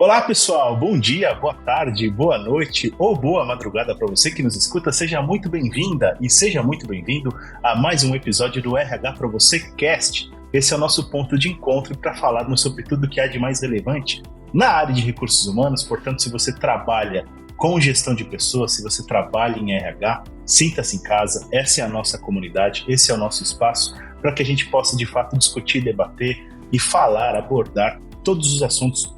Olá pessoal, bom dia, boa tarde, boa noite ou boa madrugada para você que nos escuta. Seja muito bem-vinda e seja muito bem-vindo a mais um episódio do RH para você Cast. Esse é o nosso ponto de encontro para falarmos sobre tudo que há de mais relevante na área de recursos humanos. Portanto, se você trabalha com gestão de pessoas, se você trabalha em RH, sinta-se em casa. Essa é a nossa comunidade, esse é o nosso espaço para que a gente possa de fato discutir, debater e falar, abordar todos os assuntos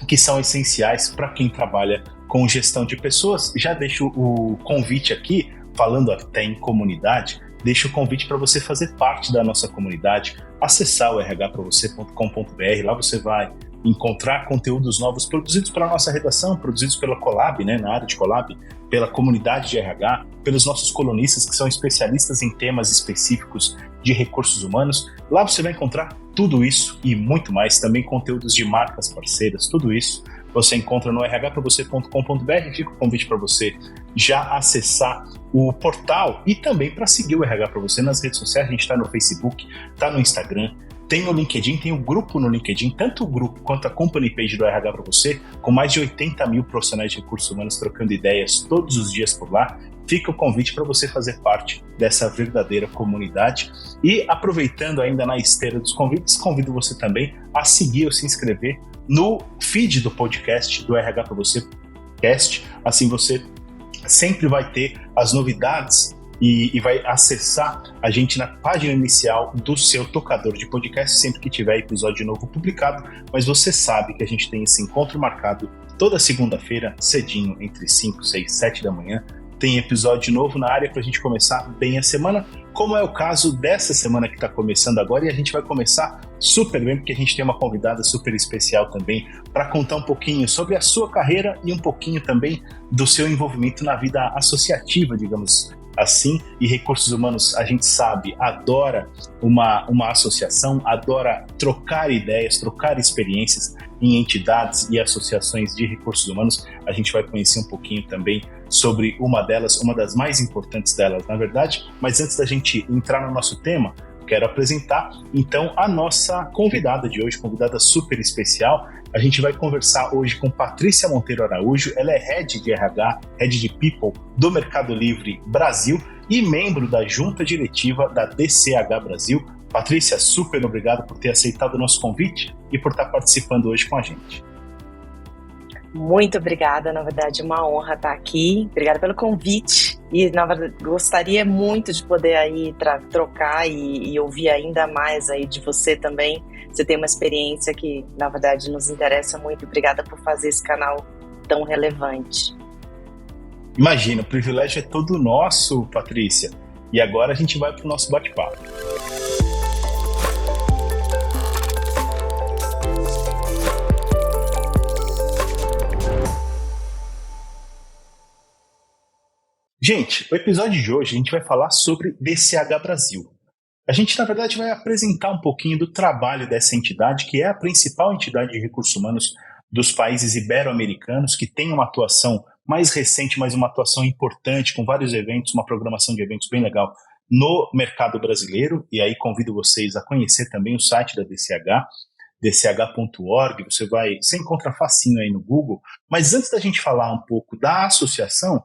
que são essenciais para quem trabalha com gestão de pessoas. Já deixo o convite aqui, falando até em comunidade, deixo o convite para você fazer parte da nossa comunidade, acessar o rhpravocê.com.br. Lá você vai encontrar conteúdos novos produzidos pela nossa redação, produzidos pela Colab, na área de Colab, pela comunidade de RH, pelos nossos colunistas que são especialistas em temas específicos de recursos humanos. Lá você vai encontrar tudo isso e muito mais, também conteúdos de marcas parceiras, tudo isso você encontra no rhpravocê.com.br. Fica o convite para você já acessar o portal e também para seguir o RH para você nas redes sociais. A gente está no Facebook, está no Instagram, tem o LinkedIn, tem o grupo no LinkedIn, tanto o grupo quanto a company page do RH para você, com mais de 80 mil profissionais de recursos humanos trocando ideias todos os dias por lá. Fica o convite para você fazer parte dessa verdadeira comunidade. E aproveitando ainda na esteira dos convites, convido você também a seguir ou se inscrever no feed do podcast do RH para você Cast. Assim você sempre vai ter as novidades e vai acessar a gente na página inicial do seu tocador de podcast sempre que tiver episódio novo publicado. Mas você sabe que a gente tem esse encontro marcado toda segunda-feira, cedinho, entre 5, 6, 7 da manhã. Tem episódio novo na área para a gente começar bem a semana, como é o caso dessa semana que está começando agora. E a gente vai começar super bem, porque a gente tem uma convidada super especial também para contar um pouquinho sobre a sua carreira e um pouquinho também do seu envolvimento na vida associativa, digamos assim. E recursos humanos, a gente sabe, adora uma associação, adora trocar ideias, trocar experiências em entidades e associações de recursos humanos. A gente vai conhecer um pouquinho também sobre uma delas, uma das mais importantes delas, na verdade. Mas antes da gente entrar no nosso tema, quero apresentar então a nossa convidada de hoje, convidada super especial. A gente vai conversar hoje com Patrícia Monteiro Araújo. Ela é Head de RH, Head de People do Mercado Livre Brasil e membro da junta diretiva da DCH Brasil. Patrícia, super obrigado por ter aceitado o nosso convite e por estar participando hoje com a gente. Muito obrigada, na verdade, uma honra estar aqui. Obrigada pelo convite e, na verdade, gostaria muito de poder aí trocar e ouvir ainda mais aí de você também. Você tem uma experiência que, na verdade, nos interessa muito. Obrigada por fazer esse canal tão relevante. Imagina, o privilégio é todo nosso, Patrícia. E agora a gente vai para o nosso bate-papo. Gente, o episódio de hoje a gente vai falar sobre DCH Brasil. A gente, na verdade, vai apresentar um pouquinho do trabalho dessa entidade, que é a principal entidade de recursos humanos dos países ibero-americanos, que tem uma atuação mais recente, mas uma atuação importante, com vários eventos, uma programação de eventos bem legal no mercado brasileiro. E aí convido vocês a conhecer também o site da DCH, dch.org. Você encontra facinho aí no Google. Mas antes da gente falar um pouco da associação,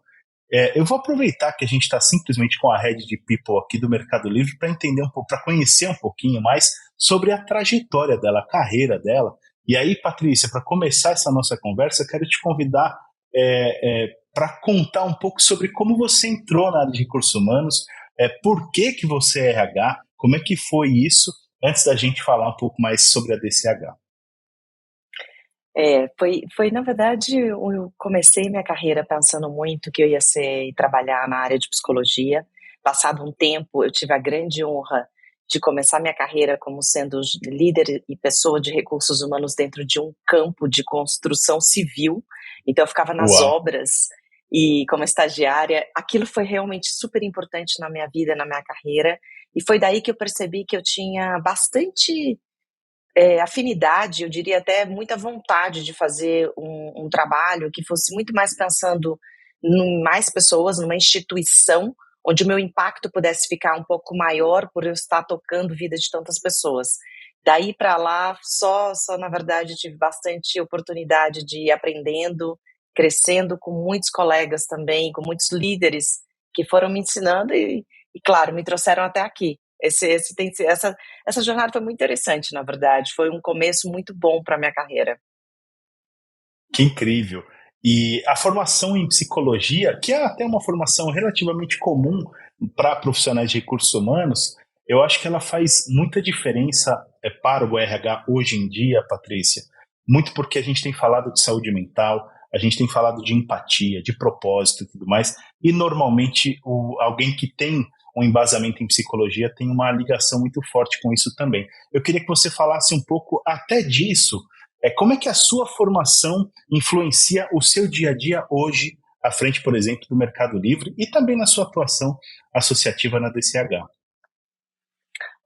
eu vou aproveitar que a gente está simplesmente com a Head de People aqui do Mercado Livre para entender um pouco, para conhecer um pouquinho mais sobre a trajetória dela, a carreira dela. E aí, Patrícia, para começar essa nossa conversa, quero te convidar para contar um pouco sobre como você entrou na área de recursos humanos, por que você é RH, como é que foi isso, antes da gente falar um pouco mais sobre a DCH. Foi, na verdade, eu comecei minha carreira pensando muito que eu ia trabalhar na área de psicologia. Passado um tempo, eu tive a grande honra de começar minha carreira como sendo líder e pessoa de recursos humanos dentro de um campo de construção civil. Então, eu ficava nas obras e como estagiária. Aquilo foi realmente super importante na minha vida, na minha carreira. E foi daí que eu percebi que eu tinha bastante afinidade, eu diria até muita vontade de fazer um trabalho que fosse muito mais pensando em mais pessoas, numa instituição onde o meu impacto pudesse ficar um pouco maior por eu estar tocando a vida de tantas pessoas. Daí para lá, só na verdade tive bastante oportunidade de ir aprendendo, crescendo com muitos colegas também, com muitos líderes que foram me ensinando e claro, me trouxeram até aqui. Essa jornada foi muito interessante, na verdade. Foi um começo muito bom para minha carreira. Que incrível! E a formação em psicologia, que é até uma formação relativamente comum para profissionais de recursos humanos, eu acho que ela faz muita diferença para o RH hoje em dia, Patrícia. Muito porque a gente tem falado de saúde mental, a gente tem falado de empatia, de propósito e tudo mais, e normalmente alguém que tem um embasamento em psicologia tem uma ligação muito forte com isso também. Eu queria que você falasse um pouco até disso. Como é que a sua formação influencia o seu dia a dia hoje, à frente, por exemplo, do Mercado Livre e também na sua atuação associativa na DCH?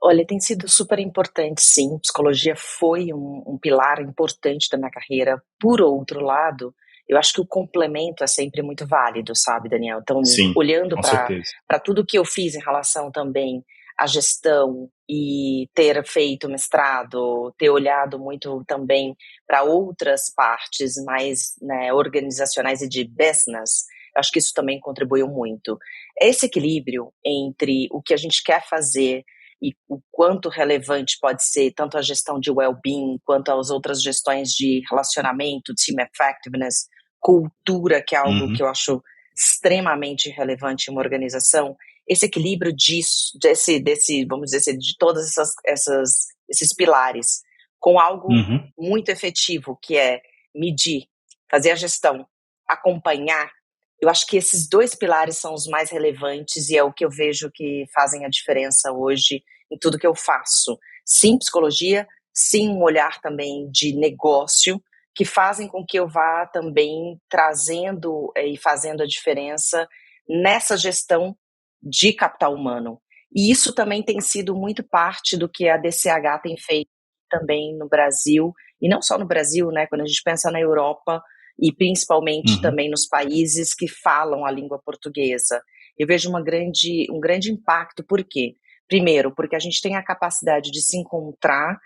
Olha, tem sido super importante, sim. Psicologia foi um pilar importante da minha carreira. Por outro lado, eu acho que o complemento é sempre muito válido, sabe, Daniel? Então, Sim, olhando com para certeza. tudo que eu fiz em relação também à gestão e ter feito mestrado, ter olhado muito também para outras partes mais, né, organizacionais e de business, eu acho que isso também contribuiu muito. Esse equilíbrio entre o que a gente quer fazer e o quanto relevante pode ser tanto a gestão de well-being, quanto as outras gestões de relacionamento, team effectiveness, cultura, que é algo que Uhum, eu acho extremamente relevante em uma organização, esse equilíbrio disso, vamos dizer assim, de todas esses pilares, com algo uhum. muito efetivo, que é medir, fazer a gestão, acompanhar. Eu acho que esses dois pilares são os mais relevantes e é o que eu vejo que fazem a diferença hoje em tudo que eu faço. Sim, psicologia, sim, um olhar também de negócio, que fazem com que eu vá também trazendo e fazendo a diferença nessa gestão de capital humano. E isso também tem sido muito parte do que a DCH tem feito também no Brasil, e não só no Brasil, né? Quando a gente pensa na Europa e principalmente Uhum. também nos países que falam a língua portuguesa. Eu vejo um grande impacto, por quê? Primeiro, porque a gente tem a capacidade de se encontrar,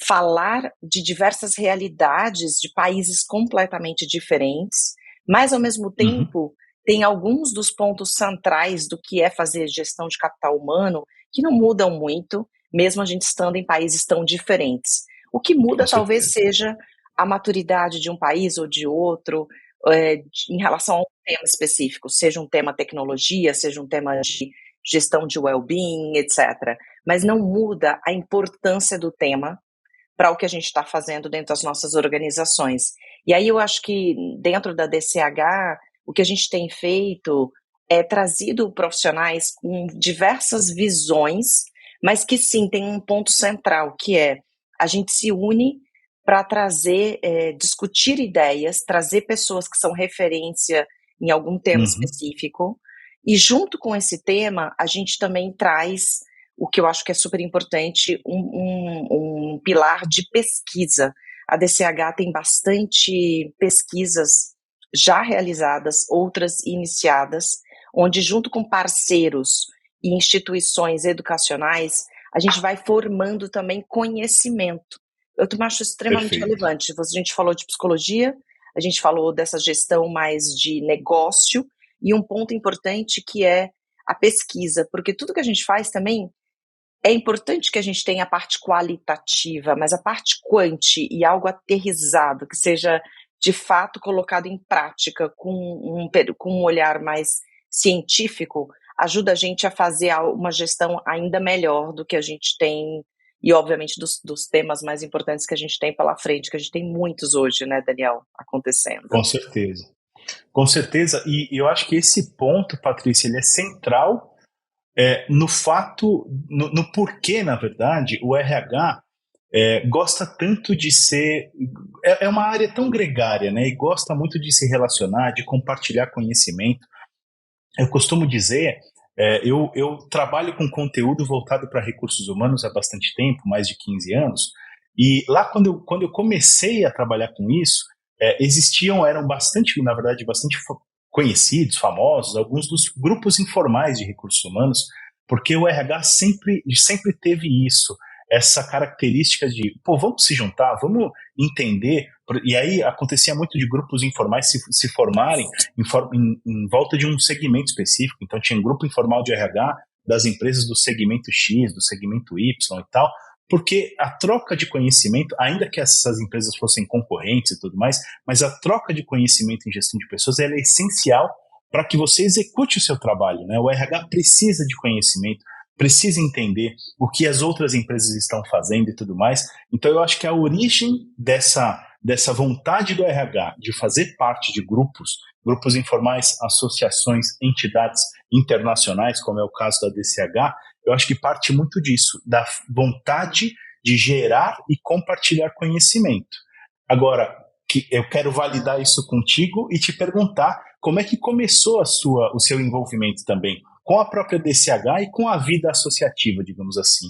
falar de diversas realidades de países completamente diferentes, mas ao mesmo Uhum. tempo tem alguns dos pontos centrais do que é fazer gestão de capital humano que não mudam muito, mesmo a gente estando em países tão diferentes. O que Com muda talvez certeza. seja a maturidade de um país ou de outro em relação a um tema específico, seja um tema tecnologia, seja um tema de gestão de well-being, etc. Mas não muda a importância do tema para o que a gente está fazendo dentro das nossas organizações. E aí eu acho que dentro da DCH, o que a gente tem feito é trazido profissionais com diversas visões, mas que sim tem um ponto central, que é a gente se une para trazer, discutir ideias, trazer pessoas que são referência em algum tema Uhum. específico, e junto com esse tema, a gente também traz o que eu acho que é super importante, um pilar de pesquisa. A DCH tem bastante pesquisas já realizadas, outras iniciadas, onde junto com parceiros e instituições educacionais, a gente vai formando também conhecimento. Eu também acho extremamente Perfeito. relevante. A gente falou de psicologia, a gente falou dessa gestão mais de negócio, e um ponto importante que é a pesquisa, porque tudo que a gente faz também é importante que a gente tenha a parte qualitativa, mas a parte quanti e algo aterrissado, que seja de fato colocado em prática com um olhar mais científico, ajuda a gente a fazer uma gestão ainda melhor do que a gente tem, e obviamente dos temas mais importantes que a gente tem pela frente, que a gente tem muitos hoje, né, Daniel, acontecendo. Com certeza. Com certeza. E eu acho que esse ponto, Patrícia, ele é central no fato, no porquê, na verdade, o RH gosta tanto de ser. É uma área tão gregária, né? E gosta muito de se relacionar, de compartilhar conhecimento. Eu costumo dizer, eu trabalho com conteúdo voltado para recursos humanos há bastante tempo, mais de 15 anos, e lá quando eu comecei a trabalhar com isso, eram bastante, na verdade, bastante conhecidos, famosos, alguns dos grupos informais de recursos humanos, porque o RH sempre teve isso, essa característica de, pô, vamos se juntar, vamos entender. E aí acontecia muito de grupos informais se formarem em volta de um segmento específico. Então tinha um grupo informal de RH das empresas do segmento X, do segmento Y e tal, porque a troca de conhecimento, ainda que essas empresas fossem concorrentes e tudo mais, mas a troca de conhecimento em gestão de pessoas ela é essencial para que você execute o seu trabalho, né? O RH precisa de conhecimento, precisa entender o que as outras empresas estão fazendo e tudo mais. Então, eu acho que a origem dessa vontade do RH de fazer parte de grupos informais, associações, entidades internacionais, como é o caso da DCH, eu acho que parte muito disso, da vontade de gerar e compartilhar conhecimento. Agora, eu quero validar isso contigo e te perguntar como é que começou o seu envolvimento também com a própria DCH e com a vida associativa, digamos assim.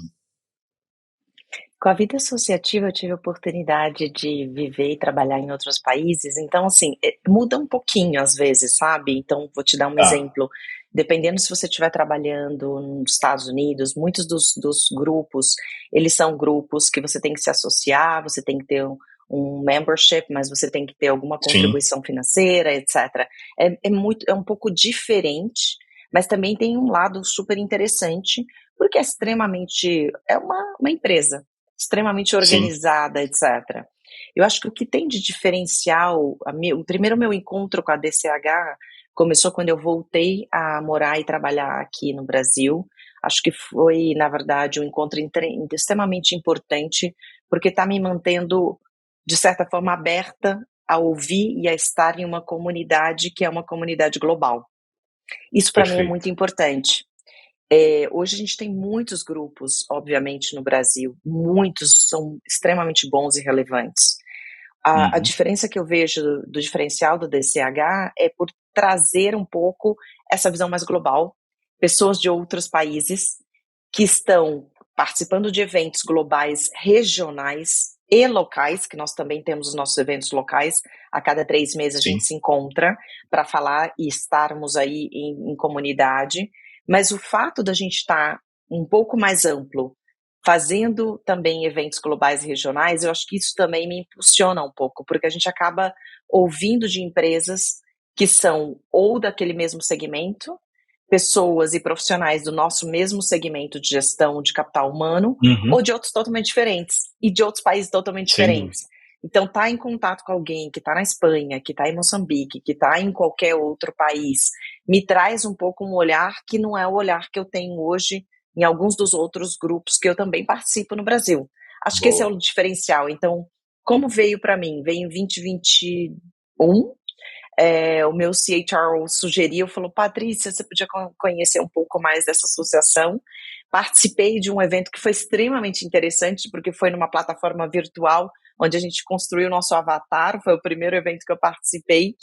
Com a vida associativa, eu tive a oportunidade de viver e trabalhar em outros países, então, assim, muda um pouquinho às vezes, sabe? Então, vou te dar um Tá. exemplo. Dependendo se você estiver trabalhando nos Estados Unidos, muitos dos grupos, eles são grupos que você tem que se associar, você tem que ter um membership, mas você tem que ter alguma Sim, contribuição financeira, etc. É um pouco diferente, mas também tem um lado super interessante, porque é uma empresa extremamente sim. organizada, etc. Eu acho que o que tem de diferencial, o primeiro meu encontro com a DCH começou quando eu voltei a morar e trabalhar aqui no Brasil. Acho que foi, na verdade, um encontro extremamente importante, porque está me mantendo, de certa forma, aberta a ouvir e a estar em uma comunidade que é uma comunidade global. Isso para mim é muito Perfeito. importante. Hoje a gente tem muitos grupos, obviamente, no Brasil, muitos são extremamente bons e relevantes. A Uhum. diferença que eu vejo do diferencial do DCH é por trazer um pouco essa visão mais global, pessoas de outros países que estão participando de eventos globais, regionais e locais, que nós também temos os nossos eventos locais, a cada 3 meses a gente Sim, se encontra para falar e estarmos aí em comunidade, mas o fato da gente estar um pouco mais amplo, fazendo também eventos globais e regionais, eu acho que isso também me impulsiona um pouco, porque a gente acaba ouvindo de empresas que são ou daquele mesmo segmento, pessoas e profissionais do nosso mesmo segmento de gestão de capital humano, ou uhum. de outros totalmente diferentes, e de outros países totalmente Sem dúvida. diferentes. Então, estar em contato com alguém que está na Espanha, que está em Moçambique, que está em qualquer outro país, me traz um pouco um olhar que não é o olhar que eu tenho hoje em alguns dos outros grupos que eu também participo no Brasil. Acho que esse é Boa. o diferencial. Então, como veio para mim? Veio em 2021, o meu CHRO sugeriu, falou, Patrícia, você podia conhecer um pouco mais dessa associação. Participei de um evento que foi extremamente interessante, porque foi numa plataforma virtual, onde a gente construiu o nosso avatar, foi o primeiro evento que eu participei.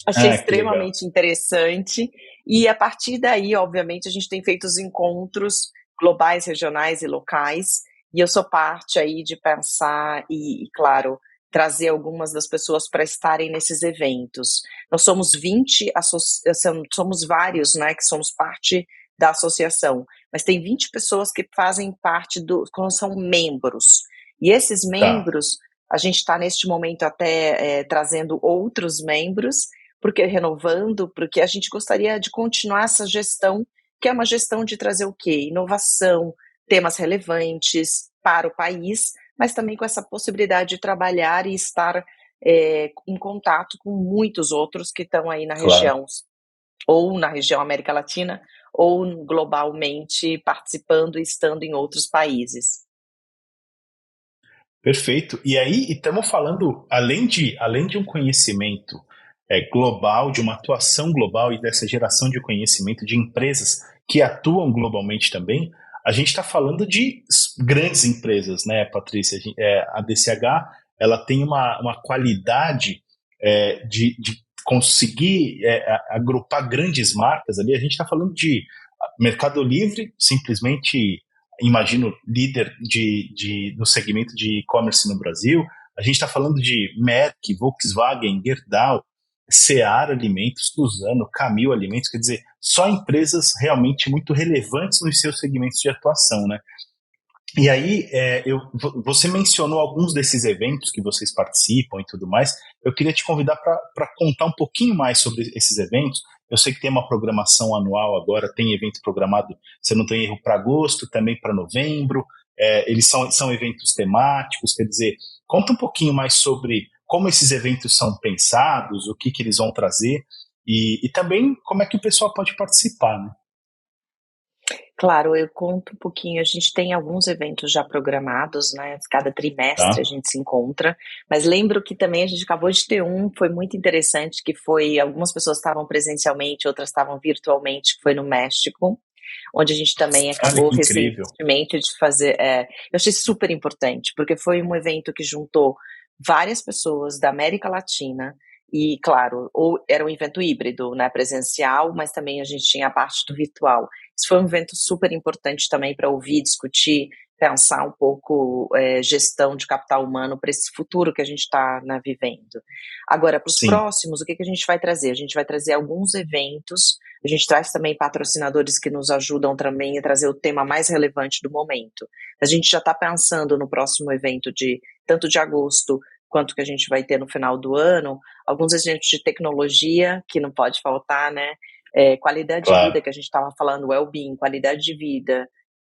Achei Ah, que legal. extremamente interessante. E a partir daí, obviamente, a gente tem feito os encontros globais, regionais e locais. E eu sou parte aí de pensar claro, trazer algumas das pessoas para estarem nesses eventos. Nós somos 20, somos vários, né, que somos parte da associação, mas tem 20 pessoas que fazem parte são membros. E esses Tá. membros, a gente está neste momento até trazendo outros membros, porque renovando, porque a gente gostaria de continuar essa gestão, que é uma gestão de trazer o quê? Inovação, temas relevantes para o país, mas também com essa possibilidade de trabalhar e estar em contato com muitos outros que estão aí na Claro. região, ou na região América Latina, ou globalmente participando e estando em outros países. Perfeito. E aí, estamos falando, além de um conhecimento global, de uma atuação global e dessa geração de conhecimento de empresas que atuam globalmente também, a gente está falando de grandes empresas, né, Patrícia? A DCH ela tem uma qualidade de conseguir agrupar grandes marcas ali. A gente está falando de Mercado Livre, simplesmente imagino, líder no segmento de e-commerce no Brasil. A gente está falando de Merck, Volkswagen, Gerdau, Seara Alimentos, Suzano, Camil Alimentos, quer dizer, só empresas realmente muito relevantes nos seus segmentos de atuação, né? E aí, você mencionou alguns desses eventos que vocês participam e tudo mais. Eu queria te convidar para contar um pouquinho mais sobre esses eventos. Eu sei que tem uma programação anual agora, tem evento programado, se eu não tenho erro, para agosto, também para novembro. Eles são eventos temáticos, quer dizer, conta um pouquinho mais sobre como esses eventos são pensados, o que eles vão trazer e também como é que o pessoal pode participar, né? Claro, eu conto um pouquinho. A gente tem alguns eventos já programados, né? Cada trimestre Tá? a gente se encontra. Mas lembro que também a gente acabou de ter foi muito interessante, que foi, algumas pessoas estavam presencialmente, outras estavam virtualmente, que foi no México, onde a gente também Olha acabou que incrível. recentemente de fazer. Eu achei super importante, porque foi um evento que juntou várias pessoas da América Latina. E, claro, ou era um evento híbrido, né, presencial, mas também a gente tinha a parte do virtual. Isso foi um evento super importante também para ouvir, discutir, pensar um pouco gestão de capital humano para esse futuro que a gente está, né, vivendo. Agora, para os Sim, próximos, o que a gente vai trazer? A gente vai trazer alguns eventos, a gente traz também patrocinadores que nos ajudam também a trazer o tema mais relevante do momento. A gente já está pensando no próximo evento tanto de agosto quanto que a gente vai ter no final do ano, alguns eventos de tecnologia, que não pode faltar, né? Qualidade de vida, claro. que a gente estava falando, well-being, qualidade de vida,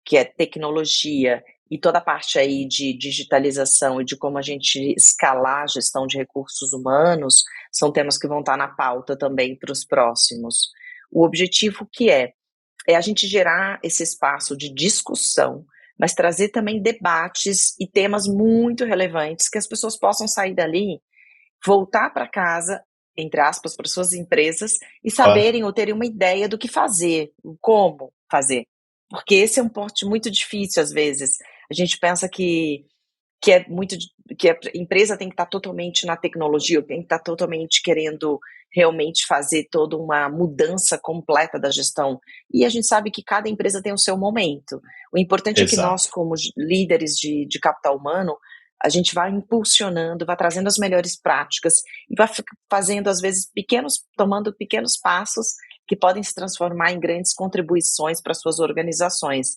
que é tecnologia, e toda a parte aí de digitalização e de como a gente escalar a gestão de recursos humanos, são temas que vão estar na pauta também para os próximos. O objetivo que é a gente gerar esse espaço de discussão, mas trazer também debates e temas muito relevantes que as pessoas possam sair dali, voltar para casa, entre aspas, para suas empresas e Claro. saberem ou terem uma ideia do que fazer, como fazer. Porque esse é um ponto muito difícil às vezes. A gente pensa que é muito que a empresa tem que estar totalmente na tecnologia, tem que estar totalmente querendo realmente fazer toda uma mudança completa da gestão. E a gente sabe que cada empresa tem o seu momento. O importante é que nós, Exato. como líderes de capital humano, a gente vai impulsionando, vai trazendo as melhores práticas e vai fazendo, às vezes, tomando pequenos passos que podem se transformar em grandes contribuições para suas organizações.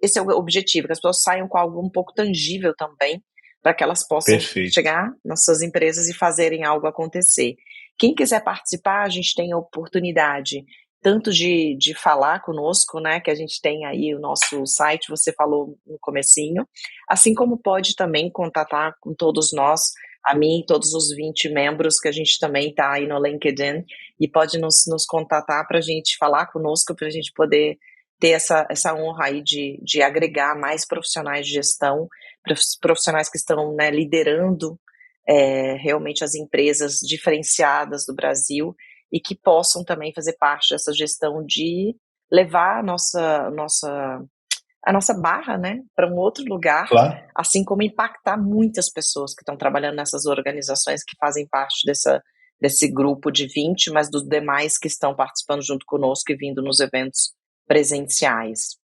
Esse é o objetivo, que as pessoas saiam com algo um pouco tangível também, para que elas possam Perfeito. chegar nas suas empresas e fazerem algo acontecer. Quem quiser participar, a gente tem a oportunidade tanto de falar conosco, né, que a gente tem aí o nosso site, você falou no comecinho, assim como pode também contatar com todos nós, a mim e todos os 20 membros que a gente também está aí no LinkedIn, e pode nos contatar para a gente falar conosco, para a gente poder ter essa honra aí de agregar mais profissionais de gestão, profissionais que estão, né, liderando realmente as empresas diferenciadas do Brasil e que possam também fazer parte dessa gestão de levar a nossa barra, né, para um outro lugar, Claro. assim como impactar muitas pessoas que estão trabalhando nessas organizações que fazem parte desse grupo de 20, mas dos demais que estão participando junto conosco e vindo nos eventos presenciais.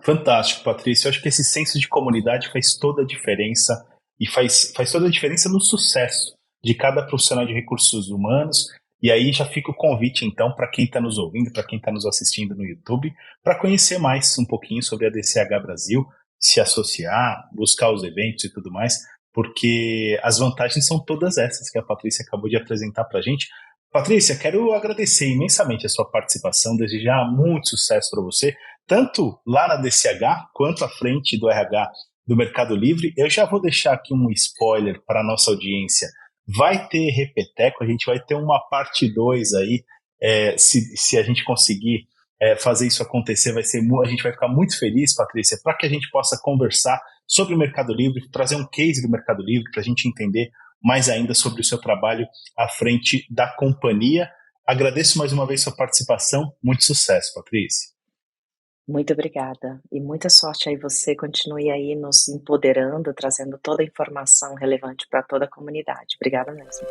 Fantástico, Patrícia. Eu acho que esse senso de comunidade faz toda a diferença e faz toda a diferença no sucesso de cada profissional de recursos humanos. E aí já fica o convite, então, para quem está nos ouvindo, para quem está nos assistindo no YouTube, para conhecer mais um pouquinho sobre a DCH Brasil, se associar, buscar os eventos e tudo mais, porque as vantagens são todas essas que a Patrícia acabou de apresentar para a gente. Patrícia, quero agradecer imensamente a sua participação, desejar muito sucesso para você, tanto lá na DCH quanto à frente do RH do Mercado Livre. Eu já vou deixar aqui um spoiler para a nossa audiência. Vai ter repeteco, a gente vai ter uma parte 2 aí, se a gente conseguir fazer isso acontecer, a gente vai ficar muito feliz, Patrícia, para que a gente possa conversar sobre o Mercado Livre, trazer um case do Mercado Livre para a gente entender mais ainda sobre o seu trabalho à frente da companhia. Agradeço mais uma vez sua participação, muito sucesso, Patrícia. Muito obrigada e muita sorte aí, você continue aí nos empoderando, trazendo toda a informação relevante para toda a comunidade. Obrigada mesmo.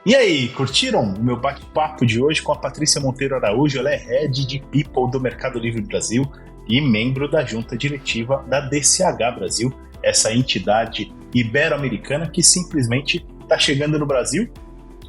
E aí, curtiram o meu bate-papo de hoje com a Patrícia Monteiro Araújo? Ela é Head de People do Mercado Livre Brasil e membro da junta diretiva da DCH Brasil, essa entidade ibero-americana que simplesmente está chegando no Brasil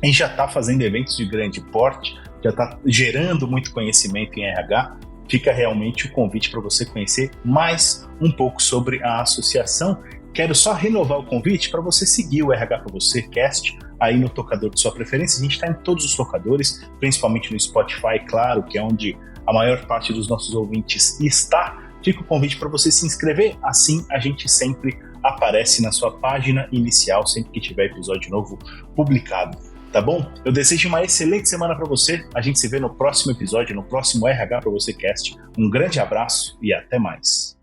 e já está fazendo eventos de grande porte, já está gerando muito conhecimento em RH. Fica realmente o convite para você conhecer mais um pouco sobre a associação. Quero só renovar o convite para você seguir o RH para você Cast aí no tocador de sua preferência. A gente está em todos os tocadores, principalmente no Spotify, claro, que é onde a maior parte dos nossos ouvintes está. Fica o convite para você se inscrever, assim a gente sempre aparece na sua página inicial, sempre que tiver episódio novo publicado. Tá bom? Eu desejo uma excelente semana para você. A gente se vê no próximo episódio, no próximo RH para você Cast. Um grande abraço e até mais.